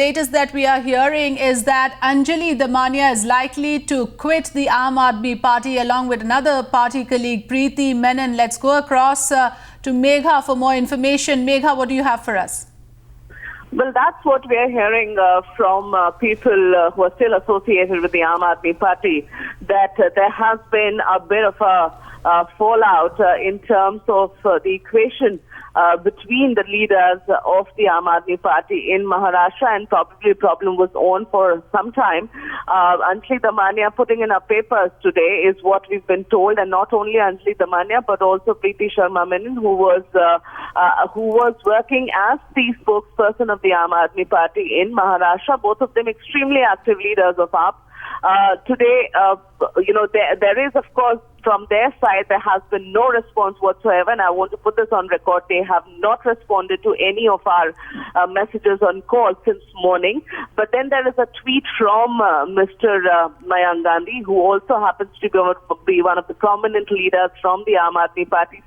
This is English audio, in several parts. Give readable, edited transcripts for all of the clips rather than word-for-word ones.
Latest that we are hearing is that Anjali Damania is likely to quit the Aam Aadmi Party along with another party colleague, Preeti Menon. Let's go across to Megha for more information. Megha, what do you have for us? Well, that's what we're hearing from people who are still associated with the Aam Aadmi Party, that there has been a bit of a fallout in terms of the equation between the leaders of the Aam Aadmi Party in Maharashtra, and probably the problem was on for some time. Anjali Damania putting in her papers today is what we've been told, and not only Anjali Damania but also Preeti Sharma Menon, who was working as the spokesperson of the Aam Aadmi Party in Maharashtra, both of them extremely active leaders of AAP. Today, there is, of course, from their side, there has been no response whatsoever, and I want to put this on record. They have not responded to any of our messages on call since morning. But then there is a tweet from Mr. Mayank Gandhi, who also happens to be one of the prominent leaders from the Aam Aadmi Party,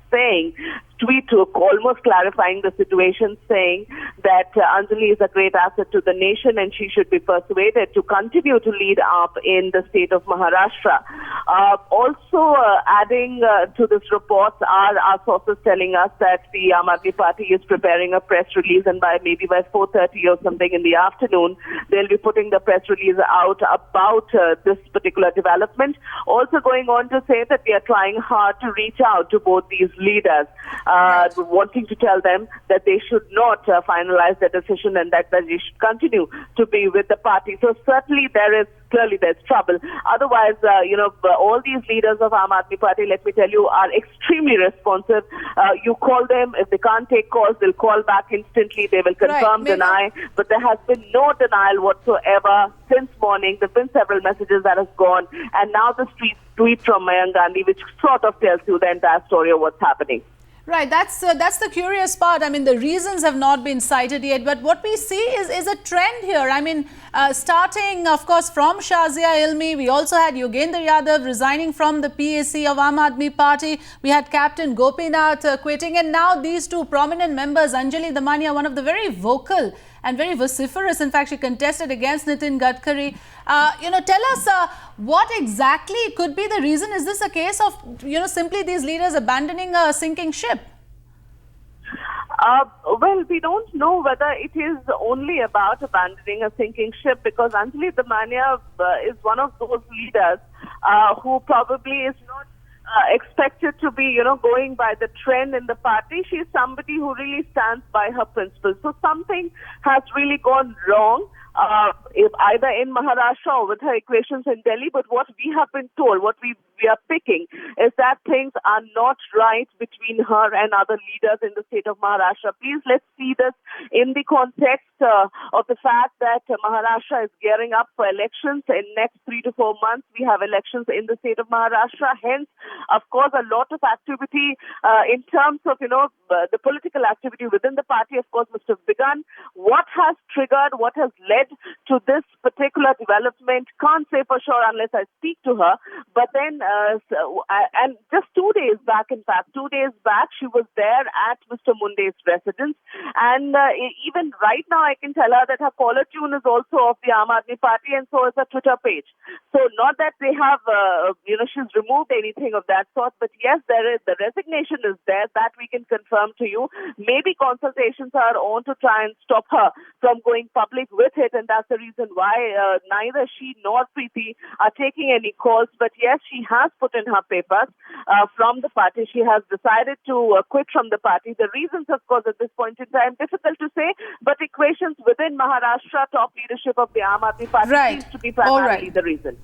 tweet to almost clarifying the situation, saying that Anjali is a great asset to the nation and she should be persuaded to continue to lead AAP in the state of Maharashtra. Also adding to this report are our sources telling us that the Aam Aadmi Party is preparing a press release, and maybe by 4:30 or something in the afternoon, they'll be putting the press release out about this particular development. Also going on to say that we are trying hard to reach out to both these leaders, wanting to tell them that they should not finalize their decision and that they should continue to be with the party. So certainly there's trouble. Otherwise, all these leaders of Aam Aadmi Party, let me tell you, are extremely responsive. You call them, if they can't take calls, they'll call back instantly. They will confirm, deny, but there has been no denial whatsoever since morning. There have been several messages that have gone, and now the tweet from Mayank Gandhi, which sort of tells you the entire story of what's happening. Right, that's the curious part. I mean, the reasons have not been cited yet, but what we see is a trend here. I mean, starting, of course, from Shazia Ilmi, we also had Yogendra Yadav resigning from the PAC of Aam Aadmi Party. We had Captain Gopinath quitting, and now these two prominent members, Anjali Damania, one of the very vocal and very vociferous. In fact, she contested against Nitin Gadkari. Tell us what exactly could be the reason. Is this a case of, simply these leaders abandoning a sinking ship? Well, we don't know whether it is only about abandoning a sinking ship, because Anjali Damania is one of those leaders who probably is not expected to be, going by the trend in the party. She's somebody who really stands by her principles. So something has really gone wrong, either in Maharashtra or with her equations in Delhi. But what we have been told, what we are picking, is that things are not right between her and other leaders in the state of Maharashtra. Please, let's see this in the context of the fact that Maharashtra is gearing up for elections. In next 3 to 4 months, we have elections in the state of Maharashtra. Hence, of course, a lot of activity in terms of, the political activity within the party, of course, must have begun. What has triggered, what has led to this particular development, can't say for sure unless I speak to her. But then, and just 2 days back, she was there at Mr. Munde's residence. And even right now, I can tell her that her caller tune is also of the Aam Aadmi Party, and so is her Twitter page. So not that they have, she's removed anything of that sort, but yes, the resignation is there, that we can confirm to you. Maybe consultations are on to try and stop her from going public with it, and that's the reason why neither she nor Preeti are taking any calls. But yes, she has put in her papers from the party. She has decided to quit from the party. The reasons, of course, at this point in time, difficult to say, but equations within Maharashtra top leadership of the Aam Aadmi Party seems to be primarily the reason.